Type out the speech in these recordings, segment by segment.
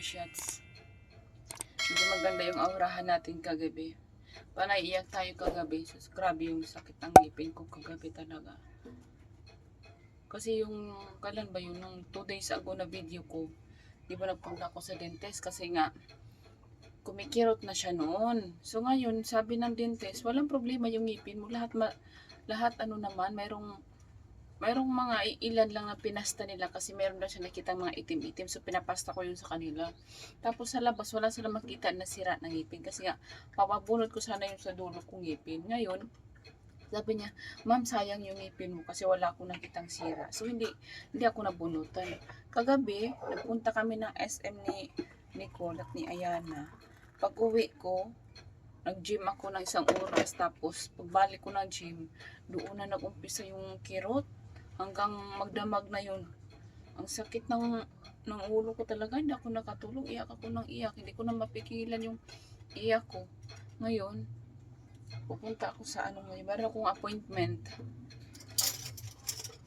shots. Hindi maganda yung aurahan natin kagabi. Panay iyak tayo kagabi. So, grabe yung sakit ng ngipin ko kagabi talaga. Kasi yung, kailan ba yun, nung 2 days ago na video ko, di ba nagpunta ako sa dentist kasi nga, kumikirot na siya noon. So ngayon, sabi ng dentist, walang problema yung ngipin mo. Lahat ano naman, mayroong mga ilan lang na pinasta nila kasi meron na siya nakita mga itim-itim. So pinapasta ko yun sa kanila. Tapos sa labas, wala sila makita na sira ng ngipin. Kasi nga, papabunot ko sana yung sa dulo kong ngipin. Ngayon, sabi niya, ma'am, sayang yung ngipin mo kasi wala akong nakitang sira. So hindi ako nabunutan. Kagabi, nagpunta kami ng SM ni Nicole at ni Ayana. Pag uwi ko, nag-gym ako ng 1 oras. Tapos, pagbalik ko ng gym, doon na nag-umpisa yung kirot. Hanggang magdamag na yun. Ang sakit ng ulo ko talaga. Hindi ako nakatulog. Iyak ako ng iyak. Hindi ko na mapigilan yung iyak ko. Ngayon, pupunta ako sa ngayon. Meron akong appointment.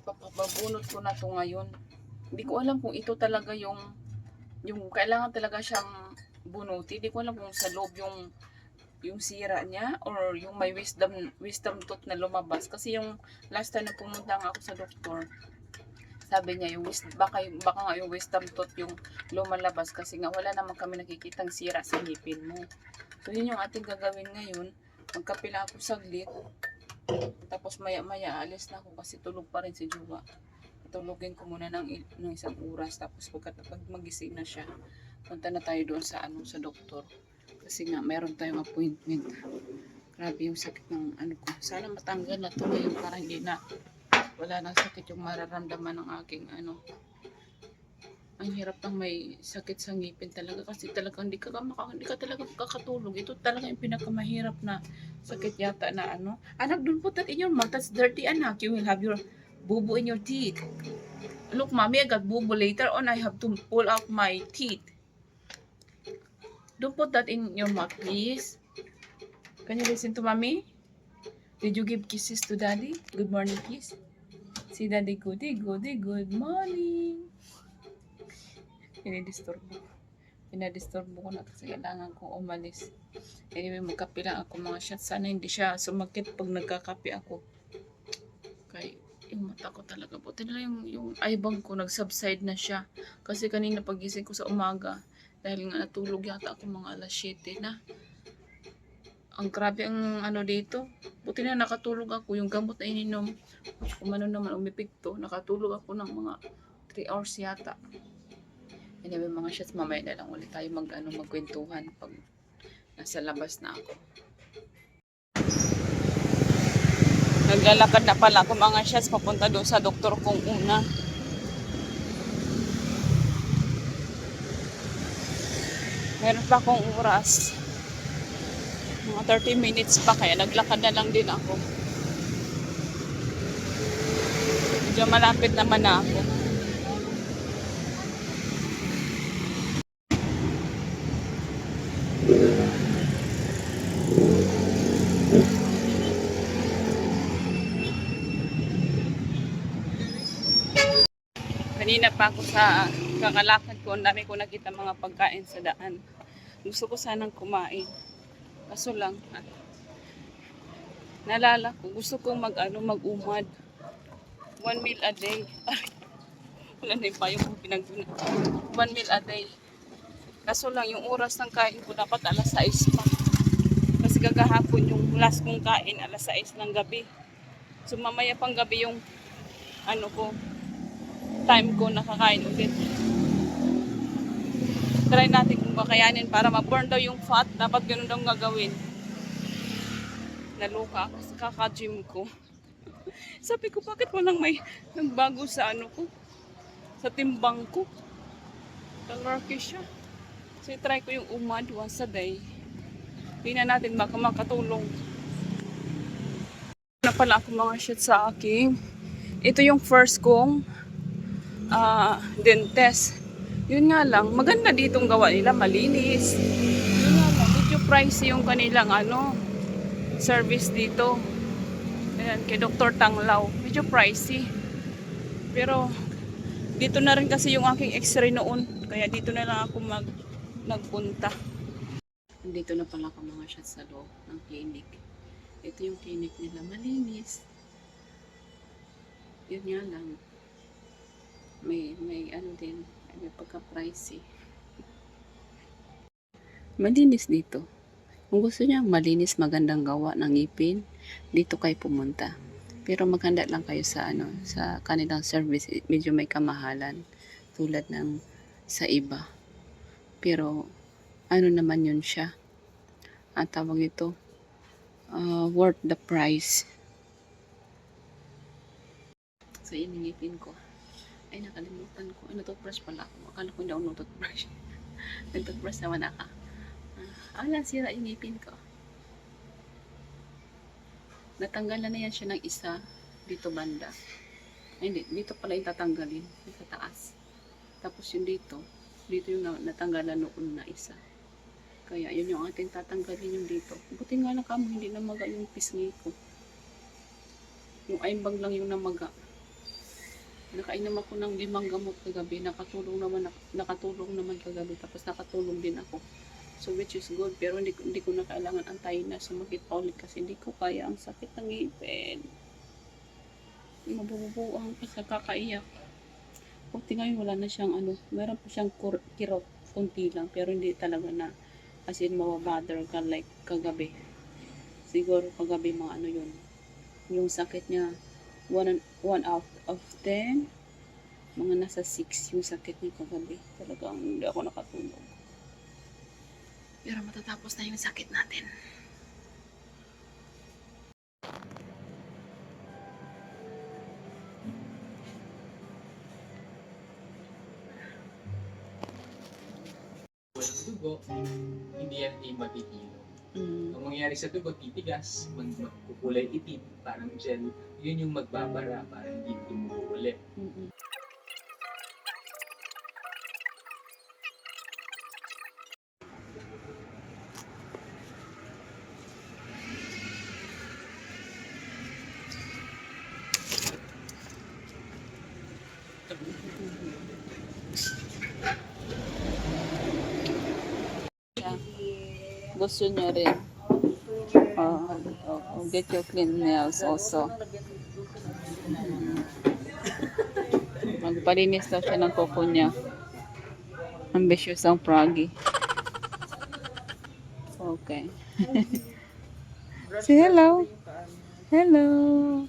Papabunot ko na to ngayon. Hindi ko alam kung ito talaga yung kailangan talaga siyang bunuti. Hindi ko alam kung sa loob yung sira niya or yung may wisdom tooth na lumabas. Kasi yung last time na pumunta nga ako sa doktor, sabi niya baka nga yung wisdom tooth yung lumalabas kasi nga wala naman kami nakikitang sira sa ngipin mo. So yun yung ating gagawin ngayon. Magkapila ako saglit. Tapos maya alis na ako kasi tulog pa rin si Juba. Tulogin ko muna ng 1 oras. Tapos pag magising na siya, punta na tayo doon sa sa doktor. Kasi nga meron tayong appointment. Grabe yung sakit ng ko. Sana matanggal na to ngayon para hindi na wala nang sakit yung mararamdaman ng aking Ang hirap ng may sakit sa ngipin talaga kasi talagang hindi ka talaga makakatulog. Ito talaga yung pinakamahirap na sakit yata na Anak, don't put that in your mouth. That's dirty, anak. You will have your bubo in your teeth. Look, mommy, I got bubo. Later on, I have to pull out my teeth. Don't put that in your mouth, please. Can you listen to mommy? Did you give kisses to daddy? Good morning kiss. Si daddy, good morning. Pinadisturbo ko na kasi kailangan kong umalis. Anyway, magkape lang ako mga shots. Sana hindi siya sumakit pag nagkakape ako. Kaya yung mata ko talaga. Buti na yung eyebag ko nag-subside na siya. Kasi kanina pagising ko sa umaga, dahil nga natulog yata ako mga alas 7 na. Ang grabe ang dito. Buti na nakatulog ako. Yung gamot na ininom, kung naman umipigto, nakatulog ako ng mga 3 hours yata. Anyway mga shots, mamaya na lang ulit tayo magkwentuhan pag nasa labas na ako. Naglalakad na pala ako mga shots, papunta doon sa doktor kong una. Meron pa akong oras. Mga 30 minutes pa, kaya naglakad na lang din ako. Medyo malapit naman na ako. Kanina pa ako sa kakalakad ko, ang dami ko nakita mga pagkain sa daan. Gusto ko sanang kumain. Kaso lang, nalala ko, gusto ko mag-umad. 1 meal a day. Wala na yung payo kong pinagduna. 1 meal a day. Kaso lang, yung oras ng kain ko dapat alas 6 pa. Kasi kagahapon yung last kong kain, alas 6 ng gabi. So mamaya pang gabi yung time ko nakakain ulit. Try natin kung kakayanin para ma-burn daw yung fat. Dapat ganun daw gagawin. Naluka ako sa kaka-gym ko. Sabi ko, bakit walang may nagbago sa ko? Sa timbang ko. Talarky siya. So, try ko yung umad once a day. Tingnan natin baka makatulong. Na pala ako mga shit sa akin. Ito yung first kong dentist. Yun nga lang, maganda ditong gawa nila, malinis. Yun nga lang, medyo pricey yung kanilang service dito. Ayan, kay Dr. Tanglaw. Medyo pricey. Pero Dito na rin kasi yung aking x-ray noon. Kaya dito na lang ako nagpunta. Dito na pala ako mga siya sa loob ng clinic. Ito yung clinic nila. Malinis. Yun nga lang. May ano din. May pagka-pricey. Malinis dito. Kung gusto niya malinis, magandang gawa ng ngipin, dito kayo pumunta. Pero maghanda lang kayo sa sa kanilang service, medyo may kamahalan tulad ng sa iba. Pero ano naman yun siya? Ang tawag ito, worth the price. So yun yung ngipin ko. Ay nakalimutan ko. Ay toothbrush pala ako. Akala ko hindi ako toothbrush. Nag-toothbrush naman ako. Wala, sira yung ngipin ko. Natanggalan na yan siya ng isa dito banda. Ay, hindi, dito pala yung tatanggalin. Sa taas. Tapos yung dito yung natanggalan noon na isa. Kaya yun yung ating tatanggalin yung dito. Buti nga lang kamo, hindi namaga yung pisngi ko. Yung aimbag lang yung namaga. Nakainom ako ng 5 gamot kagabi. Nakatulong naman kagabi. Tapos nakatulong din ako. So which is good, pero hindi ko na kailangan antayin na sumakit pa ulit kasi hindi ko kaya ang sakit ng ngipin. Mabububuang pa sa kakaiyak. Buti ngayon wala na siyang meron pa siyang kirot, kunti lang, pero hindi talaga na as in mababother ka like kagabi. Siguro kagabi mga yun. Yung sakit niya, 1 out of 10, mga nasa 6 yung sakit niya kagabi. Talagang hindi ako nakatulog. Pero matatapos na yung sakit natin. Walang dugo, hindi yan ay magkikilo. Ang mangyayari sa dugo, titigas, magkukulay itim, parang gel, yun yung magbabara para hindi tumubo ulit. Gusto niya rin. Get your clean nails also. Magpalinis daw siya ng kuko niya. Ambitious ang Froggy. Okay. Say hello. Hello.